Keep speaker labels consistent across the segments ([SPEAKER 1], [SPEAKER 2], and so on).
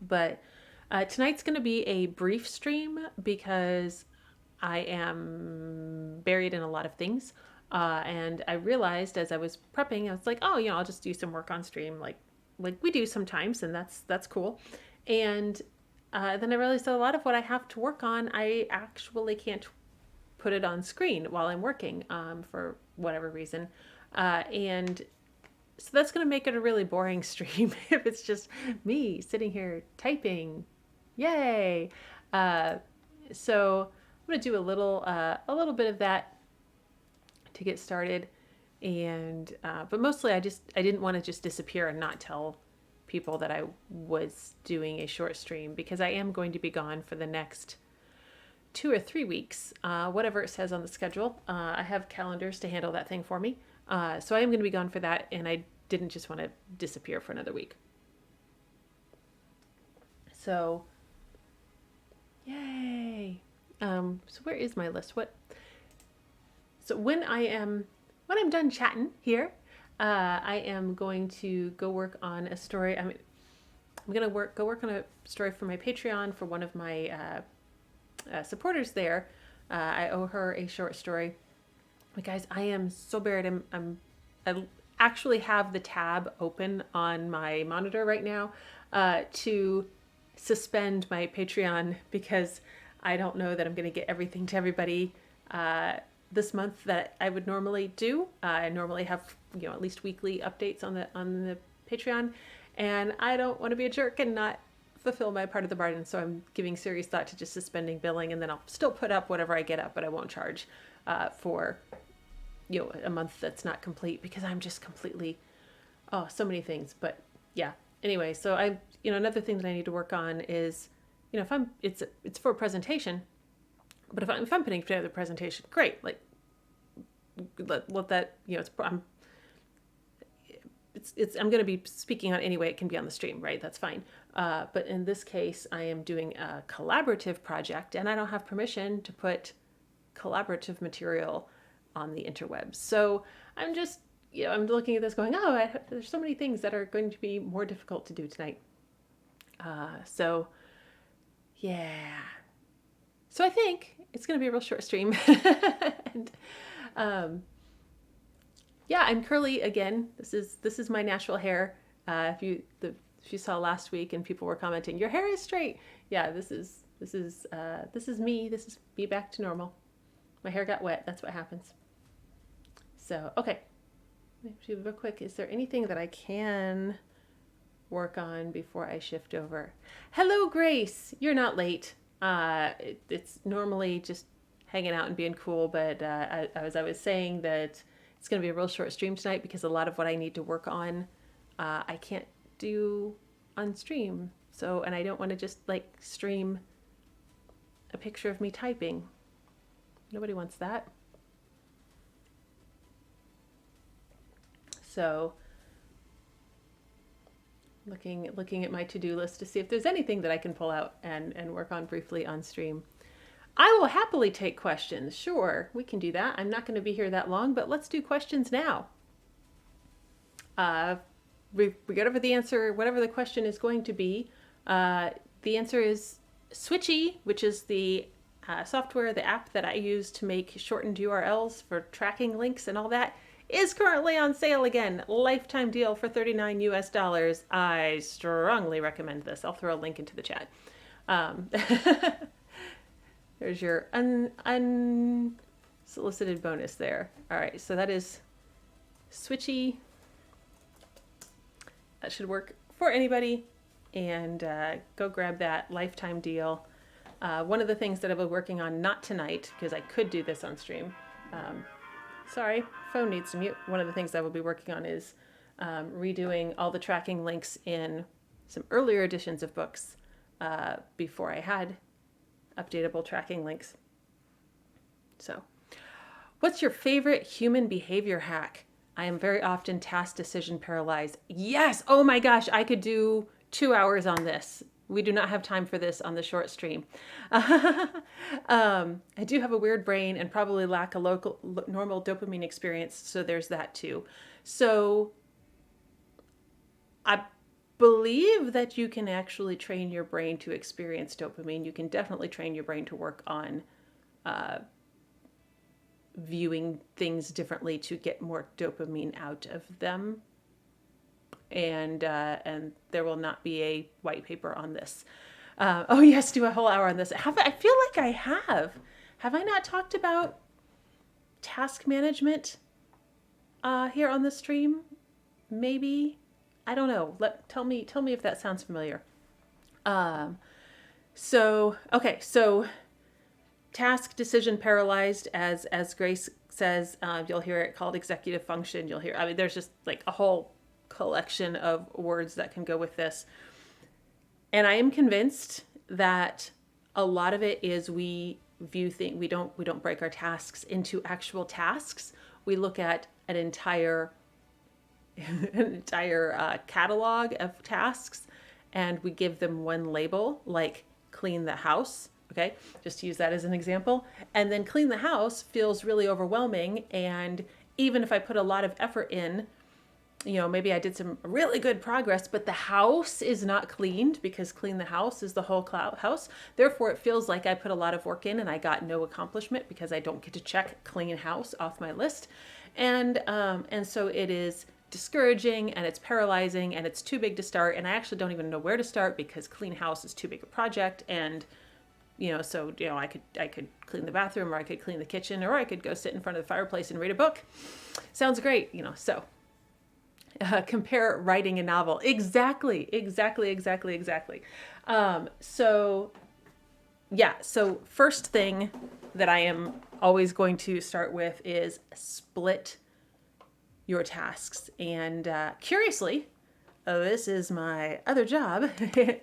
[SPEAKER 1] But tonight's going to be a brief stream because I am buried in a lot of things. And I realized as I was prepping, I was like, oh, I'll just do some work on stream, like we do sometimes, and that's cool. And then I realized that a lot of what I have to work on, I actually can't put it on screen while I'm working for whatever reason. And so that's going to make it a really boring stream if it's just me sitting here typing. Yay! Uh, so I'm going to do a little bit of that to get started, and but mostly I didn't want to just disappear and not tell people that I was doing a short stream because I am going to be gone for the next 2 or 3 weeks, whatever it says on the schedule. I have calendars to handle that thing for me. So I am going to be gone for that, and I didn't just want to disappear for another week. So, yay! So where is my list? So when I'm done chatting here, I am going to go work on a story. I'm gonna go work on a story for my Patreon for one of my supporters there. I owe her a short story. But guys, I am so buried. I actually have the tab open on my monitor right now to suspend my Patreon because I don't know that I'm going to get everything to everybody this month that I would normally do. I normally have at least weekly updates on the Patreon, and I don't want to be a jerk and not fulfill my part of the bargain. So I'm giving serious thought to just suspending billing, and then I'll still put up whatever I get up, but I won't charge for a month that's not complete because I'm just completely so many things. But yeah, anyway, so I another thing that I need to work on is if it's for a presentation, but if I'm putting together the presentation, great, like let that I'm going to be speaking on anyway. It can be on the stream, right? That's fine. But in this case, I am doing a collaborative project, and I don't have permission to put collaborative material on the interwebs. So I'm just, I'm looking at this going, there's so many things that are going to be more difficult to do tonight. So yeah. So I think it's going to be a real short stream. And yeah, I'm curly again. This is my natural hair. If you saw last week and people were commenting, your hair is straight. Yeah, this is me. This is me back to normal. My hair got wet. That's what happens. So okay, real quick. Is there anything that I can work on before I shift over? Hello, Grace. You're not late. It's normally just hanging out and being cool, but as I was saying that it's going to be a real short stream tonight because a lot of what I need to work on, I can't do on stream. So, and I don't want to just like stream a picture of me typing. Nobody wants that. So, looking at my to-do list to see if there's anything that I can pull out and work on briefly on stream. I will happily take questions. Sure, we can do that. I'm not going to be here that long, but let's do questions now. We got over the answer, whatever the question is going to be. The answer is Switchy, which is the software, the app that I use to make shortened URLs for tracking links and all that, is currently on sale again. Lifetime deal for $39 US. I strongly recommend this. I'll throw a link into the chat. There's your unsolicited bonus there. All right, so that is Switchy. That should work for anybody. And go grab that lifetime deal. One of the things that I'll be working on, not tonight, because I could do this on stream. Sorry, phone needs to mute. One of the things I will be working on is redoing all the tracking links in some earlier editions of books before I had updatable tracking links. So, what's your favorite human behavior hack? I am very often task decision paralyzed. Yes! Oh my gosh, I could do 2 hours on this. We do not have time for this on the short stream. I do have a weird brain and probably lack a normal dopamine experience, so there's that too. So believe that you can actually train your brain to experience dopamine. You can definitely train your brain to work on viewing things differently to get more dopamine out of them. And there will not be a white paper on this. Oh yes, do a whole hour on this. I feel like I have. Have I not talked about task management here on the stream? Maybe. I don't know. Tell me if that sounds familiar. So task decision paralyzed, as Grace says. You'll hear it called executive function. You'll hear. I mean, there's just like a whole collection of words that can go with this. And I am convinced that a lot of it is we view things. We don't break our tasks into actual tasks. We look at an entire catalog of tasks, and we give them one label, like clean the house. Okay, just to use that as an example. And then clean the house feels really overwhelming. And even if I put a lot of effort in, maybe I did some really good progress, but the house is not cleaned, because clean the house is the whole house. Therefore, it feels like I put a lot of work in and I got no accomplishment, because I don't get to check clean house off my list. And so it is discouraging, and it's paralyzing, and it's too big to start. And I actually don't even know where to start, because clean house is too big a project. And I could clean the bathroom, or I could clean the kitchen, or I could go sit in front of the fireplace and read a book. Sounds great, so. Compare writing a novel. Exactly. So first thing that I am always going to start with is split your tasks. And curiously, this is my other job,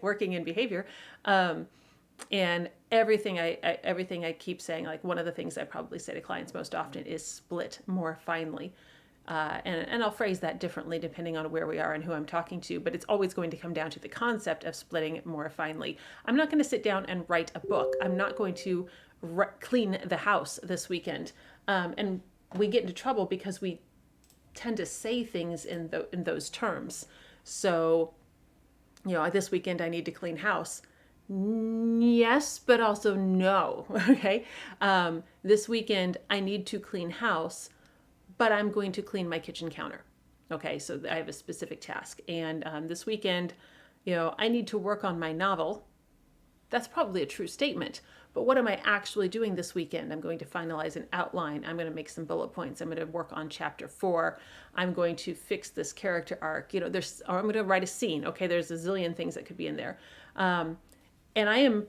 [SPEAKER 1] working in behavior. And everything I keep saying, like one of the things I probably say to clients most often is split more finely. And I'll phrase that differently depending on where we are and who I'm talking to, but it's always going to come down to the concept of splitting it more finely. I'm not going to sit down and write a book. I'm not going to clean the house this weekend. And we get into trouble because we tend to say things in those terms. So, this weekend I need to clean house. Yes, but also no. Okay. This weekend I need to clean house, but I'm going to clean my kitchen counter. Okay, so I have a specific task. And this weekend, I need to work on my novel. That's probably a true statement. But what am I actually doing this weekend? I'm going to finalize an outline. I'm going to make some bullet points. I'm going to work on chapter 4. I'm going to fix this character arc. Or I'm going to write a scene. Okay, there's a zillion things that could be in there. And I am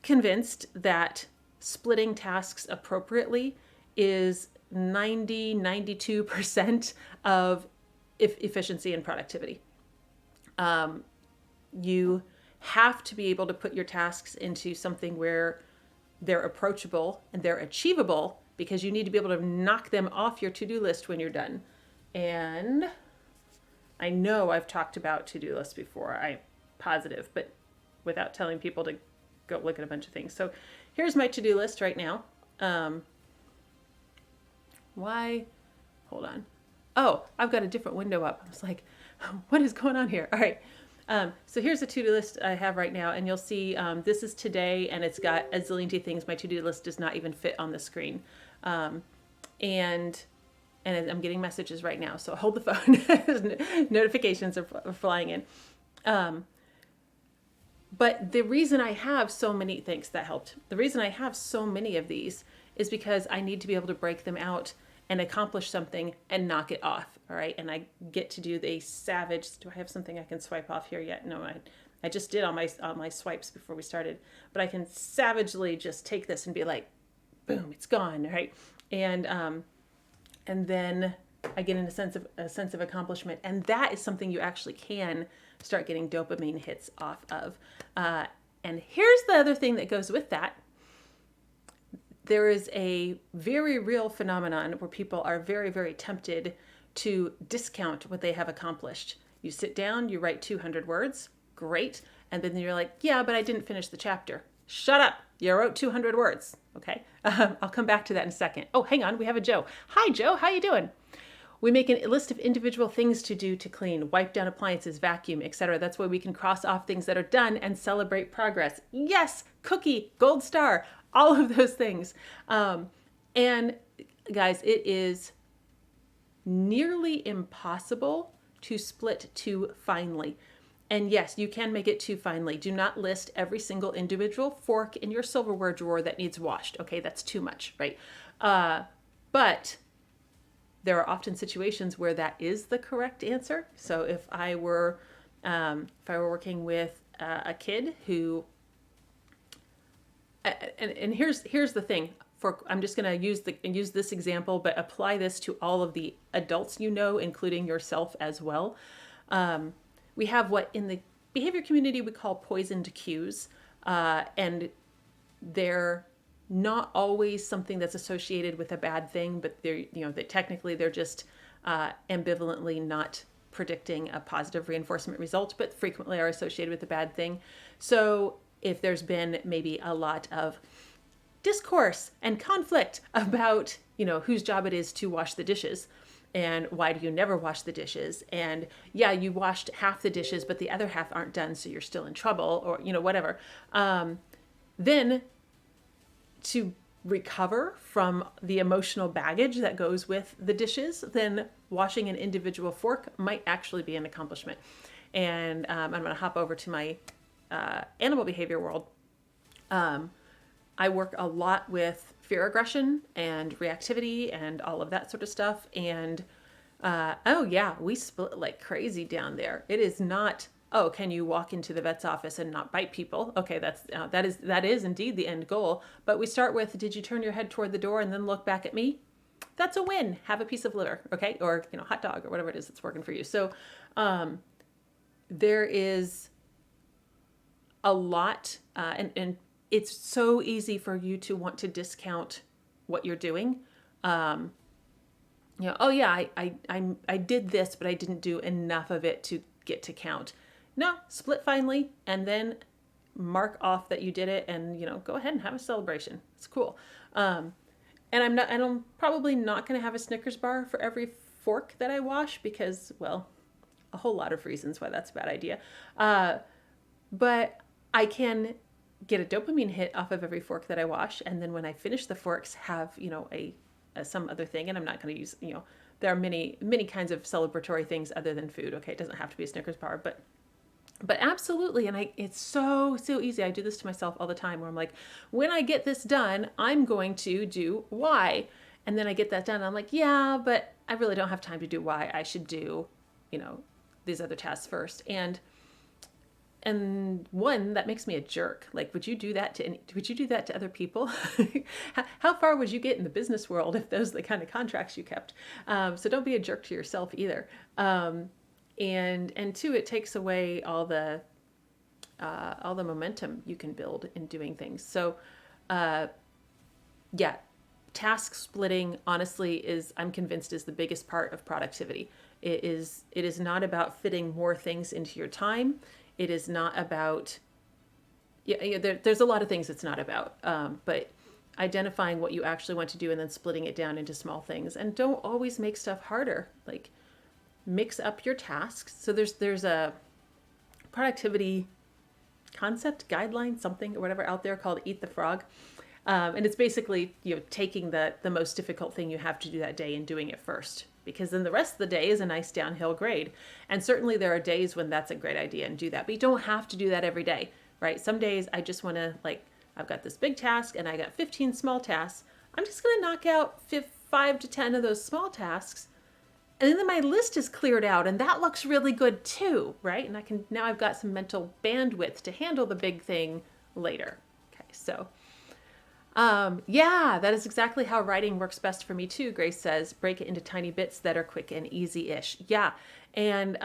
[SPEAKER 1] convinced that splitting tasks appropriately is 92% of efficiency and productivity. You have to be able to put your tasks into something where they're approachable and they're achievable, because you need to be able to knock them off your to-do list when you're done. And I know I've talked about to-do lists before, I'm positive, but without telling people to go look at a bunch of things. So here's my to-do list right now. Why? Hold on. Oh, I've got a different window up. I was like, what is going on here? All right. So here's the to-do list I have right now. And you'll see this is today, and it's got a zillion things. My to-do list does not even fit on the screen. And I'm getting messages right now. So hold the phone. Notifications are flying in. But the reason I have so many, thanks, that helped. The reason I have so many of these is because I need to be able to break them out and accomplish something and knock it off. All right. And I get to do the savage. Do I have something I can swipe off here yet? No, I just did all my swipes before we started, but I can savagely just take this and be like, boom, it's gone. Right. And then I get in a sense of accomplishment. And that is something you actually can start getting dopamine hits off of. And here's the other thing that goes with that. There is a very real phenomenon where people are very, very tempted to discount what they have accomplished. You sit down, you write 200 words, great. And then you're like, yeah, but I didn't finish the chapter. Shut up. You wrote 200 words. Okay. I'll come back to that in a second. Oh, hang on. We have a Joe. Hi, Joe. How you doing? We make a list of individual things to do to clean, wipe down appliances, vacuum, etc. That's why we can cross off things that are done and celebrate progress. Yes, cookie, gold star, all of those things. And guys, it is nearly impossible to split too finely. And yes, you can make it too finely. Do not list every single individual fork in your silverware drawer that needs washed. Okay, that's too much, right? But there are often situations where that is the correct answer. So if I were working with a kid who, and here's the thing. I'm just going to use this example, but apply this to all of the adults you know, including yourself as well. We have what in the behavior community we call poisoned cues, and they're not always something that's associated with a bad thing, but they're just ambivalently not predicting a positive reinforcement result, but frequently are associated with a bad thing. So if there's been maybe a lot of discourse and conflict about, whose job it is to wash the dishes, and why do you never wash the dishes, and yeah, you washed half the dishes but the other half aren't done, so you're still in trouble, or whatever, then to recover from the emotional baggage that goes with the dishes, then washing an individual fork might actually be an accomplishment. And I'm going to hop over to my animal behavior world. I work a lot with fear aggression and reactivity and all of that sort of stuff. And oh yeah, we split like crazy down there. It is not, oh, can you walk into the vet's office and not bite people? Okay, that is indeed the end goal. But we start with, did you turn your head toward the door and then look back at me? That's a win. Have a piece of liver, okay? Or hot dog or whatever it is that's working for you. So there is a lot, and it's so easy for you to want to discount what you're doing. Oh yeah, I did this, but I didn't do enough of it to get to count. No, split finely and then mark off that you did it, and go ahead and have a celebration. It's cool. And I'm probably not going to have a Snickers bar for every fork that I wash because, well, a whole lot of reasons why that's a bad idea. But I can get a dopamine hit off of every fork that I wash, and then when I finish the forks, have a some other thing. And I'm not going to use there are many kinds of celebratory things other than food. Okay, it doesn't have to be a Snickers bar, but absolutely. And it's so easy. I do this to myself all the time where I'm like, when I get this done, I'm going to do Y. And then I get that done. And I'm like, yeah, but I really don't have time to do Y. I should do, these other tasks first. And one, that makes me a jerk. Like, would you do that to other people? How far would you get in the business world if those are the kind of contracts you kept? So don't be a jerk to yourself either. And two, it takes away all the momentum you can build in doing things. So, yeah, task splitting, honestly, I'm convinced is the biggest part of productivity. It is not about fitting more things into your time. It is not about, there's a lot of things it's not about, but identifying what you actually want to do and then splitting it down into small things. And don't always make stuff harder. Like, mix up your tasks. So there's a productivity concept, guideline, something or whatever out there called Eat the Frog. And it's basically, taking the most difficult thing you have to do that day and doing it first, because then the rest of the day is a nice downhill grade. And certainly there are days when that's a great idea and do that, but you don't have to do that every day, right? Some days I just want to, like, I've got this big task and I got 15 small tasks. I'm just going to knock out 5 to 10 of those small tasks. And then my list is cleared out, and that looks really good too, right? And now I've got some mental bandwidth to handle the big thing later. Okay, so yeah, that is exactly how writing works best for me too. Grace says, break it into tiny bits that are quick and easy-ish. Yeah, and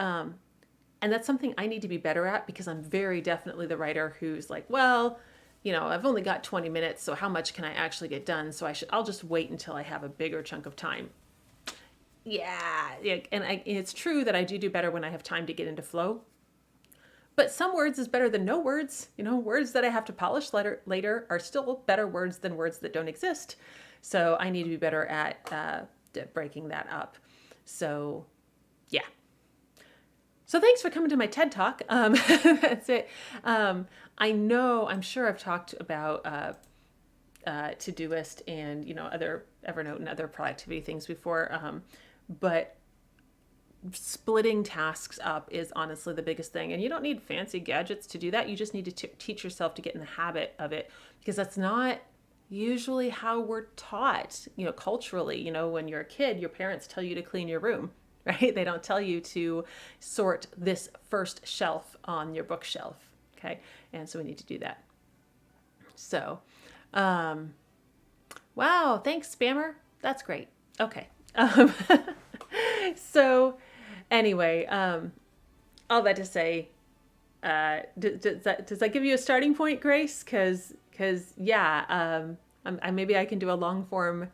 [SPEAKER 1] that's something I need to be better at, because I'm very definitely the writer who's like, well, I've only got 20 minutes, so how much can I actually get done? So I'll just wait until I have a bigger chunk of time. Yeah, and it's true that I do better when I have time to get into flow. But some words is better than no words. Words that I have to polish later are still better words than words that don't exist. So I need to be better at breaking that up. So yeah. So thanks for coming to my TED Talk. That's it. I'm sure I've talked about to-do list and, other Evernote and other productivity things before. But splitting tasks up is honestly the biggest thing. And you don't need fancy gadgets to do that. You just need to teach yourself to get in the habit of it, because that's not usually how we're taught, culturally. When you're a kid, your parents tell you to clean your room, right? They don't tell you to sort this first shelf on your bookshelf. Okay. And so we need to do that. So, wow. Thanks, spammer. That's great. Okay. So anyway, all that to say, does that give you a starting point, Grace? Because yeah, maybe I can do a long form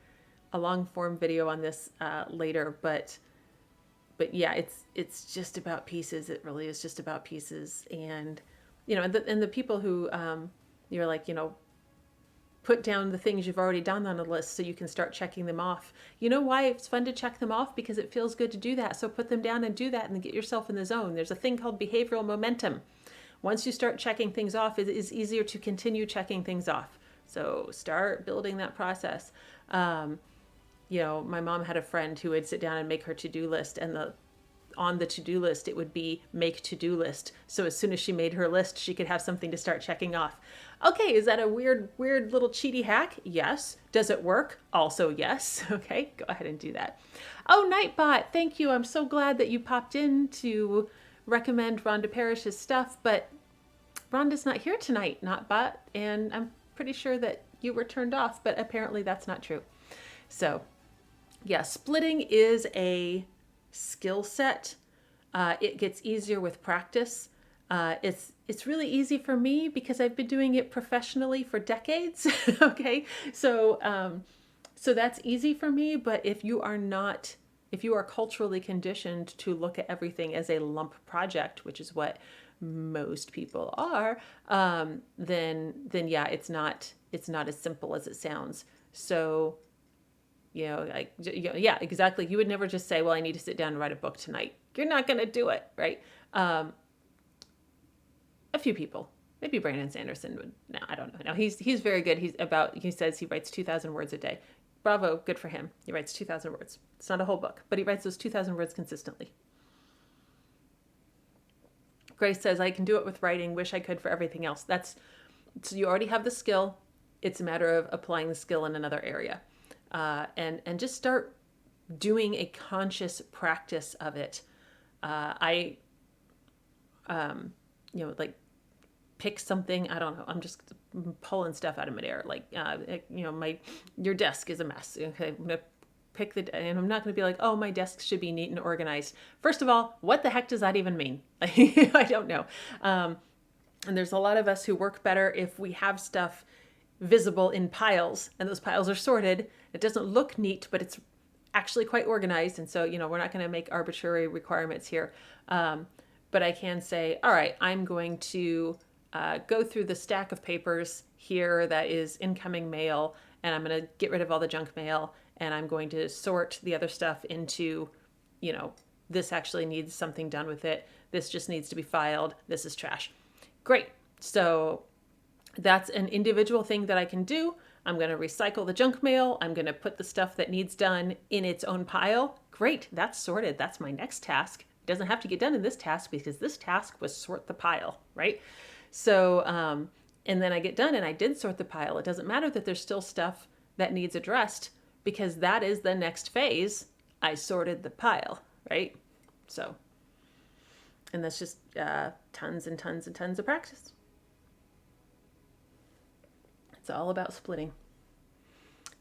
[SPEAKER 1] video on this later, but yeah, it's just about pieces. It really is just about pieces, and and the people who you're like, put down the things you've already done on a list so you can start checking them off. You know why it's fun to check them off? Because it feels good to do that. So put them down and do that and get yourself in the zone. There's a thing called behavioral momentum. Once you start checking things off, it is easier to continue checking things off. So start building that process. My mom had a friend who would sit down and make her to-do list, and on the to-do list, it would be make to-do list. So as soon as she made her list, she could have something to start checking off. Okay, is that a weird little cheaty hack? Yes. Does it work? Also yes. Okay, go ahead and do that. Oh, Nightbot, thank you. I'm so glad that you popped in to recommend Rhonda Parrish's stuff, but Rhonda's not here tonight, Nightbot, and I'm pretty sure that you were turned off, but apparently that's not true. So yeah, splitting is a skill set. It gets easier with practice. It's really easy for me because I've been doing it professionally for decades. Okay, so that's easy for me. But if you are culturally conditioned to look at everything as a lump project, which is what most people are, then yeah, it's not as simple as it sounds. So yeah, exactly. You would never just say, well, I need to sit down and write a book tonight. You're not going to do it, right? A few people, maybe Brandon Sanderson would. No, I don't know. No, he's very good. He says he writes 2,000 words a day. Bravo, good for him. He writes 2,000 words. It's not a whole book, but he writes those 2,000 words consistently. Grace says, I can do it with writing. Wish I could for everything else. So you already have the skill. It's a matter of applying the skill in another area. And just start doing a conscious practice of it. Like pick something. I don't know. I'm just pulling stuff out of midair. Like, your desk is a mess. Okay, I'm gonna pick and I'm not gonna be like, oh, my desk should be neat and organized. First of all, what the heck does that even mean? I don't know. And there's a lot of us who work better if we have stuff visible in piles, and those piles are sorted. It doesn't look neat, but it's actually quite organized. And so, we're not going to make arbitrary requirements here. But I can say, all right, I'm going to go through the stack of papers here that is incoming mail, and I'm going to get rid of all the junk mail, and I'm going to sort the other stuff into, this actually needs something done with it. This just needs to be filed. This is trash. Great. So that's an individual thing that I can do. I'm going to recycle the junk mail. I'm going to put the stuff that needs done in its own pile. Great, that's sorted. That's my next task. It doesn't have to get done in this task because this task was sort the pile, right? So, and then I get done and I did sort the pile. It doesn't matter that there's still stuff that needs addressed because that is the next phase. I sorted the pile, right? So, and that's just tons and tons and tons of practice. It's all about splitting.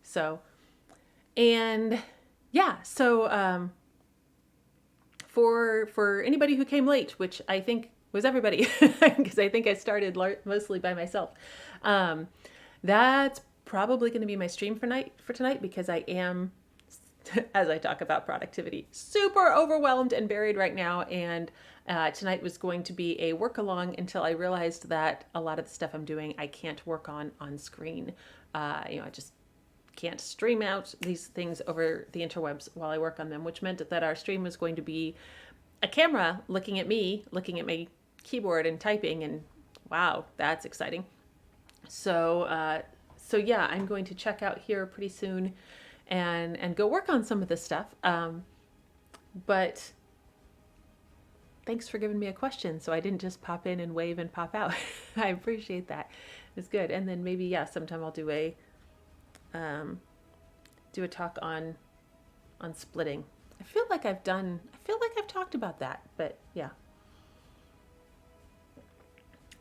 [SPEAKER 1] So, and yeah, so for anybody who came late, which I think was everybody, because I think I started mostly by myself, that's probably going to be my stream for tonight because I am, as I talk about productivity, super overwhelmed and buried right now. And tonight was going to be a work along until I realized that a lot of the stuff I'm doing, I can't work on screen. I just can't stream out these things over the interwebs while I work on them, which meant that our stream was going to be a camera looking at me, looking at my keyboard and typing, and wow, that's exciting. So yeah, I'm going to check out here pretty soon and go work on some of this stuff. But thanks for giving me a question so I didn't just pop in and wave and pop out. I appreciate that. It's good. And then maybe, yeah, sometime I'll do a talk on splitting. I feel like I've talked about that, but yeah.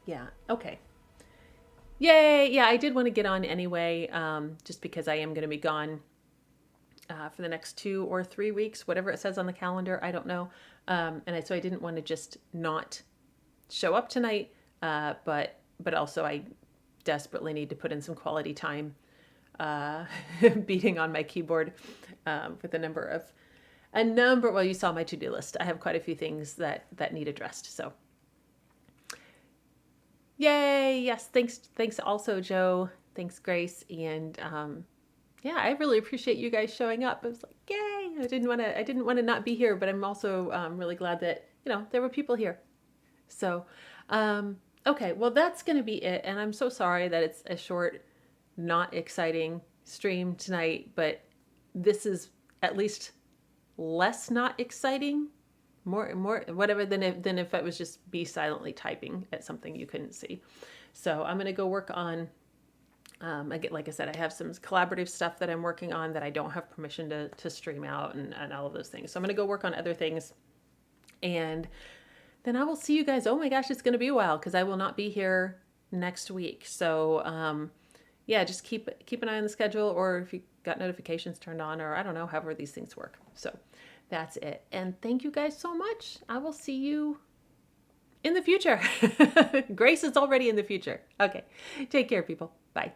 [SPEAKER 1] Yeah, okay. Yay! Yeah, I did want to get on anyway, just because I am going to be gone for the next 2 or 3 weeks, whatever it says on the calendar. I don't know. So I didn't want to just not show up tonight, but also I desperately need to put in some quality time beating on my keyboard with a number. Well, you saw my to-do list. I have quite a few things that need addressed. So yay! Yes, thanks also, Joe. Thanks, Grace, and yeah, I really appreciate you guys showing up. I was like, yay! I didn't want to not be here, but I'm also really glad that there were people here. So okay, well that's gonna be it, and I'm so sorry that it's a short, not exciting stream tonight, but this is at least less not exciting, more whatever than if I was just be silently typing at something you couldn't see. So I'm gonna go work on. Like I said, I have some collaborative stuff that I'm working on that I don't have permission to stream out and all of those things. So I'm gonna go work on other things, and then I will see you guys. Oh my gosh, it's gonna be a while because I will not be here next week. So yeah, just keep an eye on the schedule, or if you got notifications turned on, or I don't know, however these things work. So that's it. And thank you guys so much. I will see you in the future. Grace is already in the future. Okay. Take care, people. Bye.